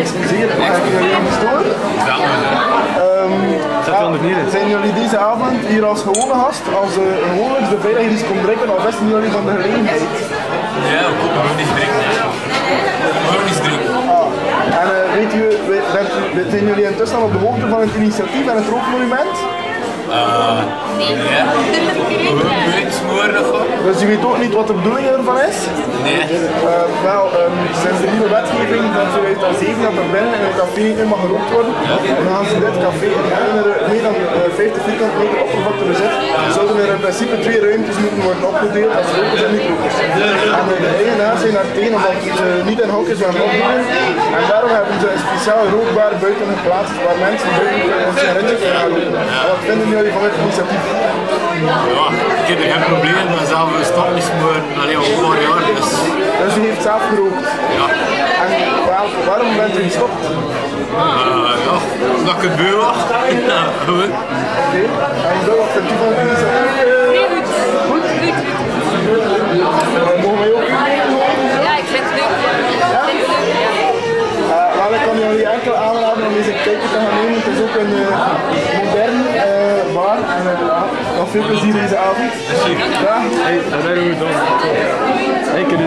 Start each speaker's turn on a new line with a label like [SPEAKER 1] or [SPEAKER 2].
[SPEAKER 1] excuseer, maar heb je jullie gestoord? Zijn jullie deze avond hier als gewone gast, als gewoonlijk de veiligheid iets komt drinken, dan vesten jullie van de gelegenheid?
[SPEAKER 2] Ja, we kopen gewoon niet drinken. Gewoon niet drinken.
[SPEAKER 1] En zijn jullie intussen al op de hoogte van het initiatief en het rookmonument?
[SPEAKER 2] Ja. Gewoon nog gewoon.
[SPEAKER 1] Dus je weet ook niet wat de bedoeling ervan is?
[SPEAKER 2] Nee.
[SPEAKER 1] Sinds de nieuwe wetgeving van 2007 dat er binnen in het café niet meer mag gerookt worden, dan gaan ze dit café meer dan 50 vierkante meter oppervlakte bezit, zouden er in principe 2 ruimtes moeten worden opgedeeld als rokers en niet-rokers. En de eigenaars zijn daar tegen omdat ze niet in hokjes gaan opnemen en daarom hebben ze een speciaal rookbaar buiten geplaatst waar mensen buiten een sigaretje kunnen gaan roken. Wat vinden jullie van het initiatief?
[SPEAKER 2] Ja, ik heb er geen probleem met zelf gestopt is, maar alleen al een paar jaar dus.
[SPEAKER 1] Dus u heeft zelf gerookt?
[SPEAKER 2] Ja.
[SPEAKER 1] En waarom bent u gestopt?
[SPEAKER 2] Ja, omdat ik het beu was. Ja, gewoon.
[SPEAKER 1] Oké. En wat vindt u van het initiatief? Goed? Mogen wij ook
[SPEAKER 3] Ja, ik vind het leuk.
[SPEAKER 1] Wel, ik kan jullie enkel aanraden om deze kijkje te gaan nemen. Het is ook een moderne bar. En nog veel plezier deze avond.
[SPEAKER 2] Dank je.
[SPEAKER 1] Ja.
[SPEAKER 4] Hey, dat hebben we dan. Ik kan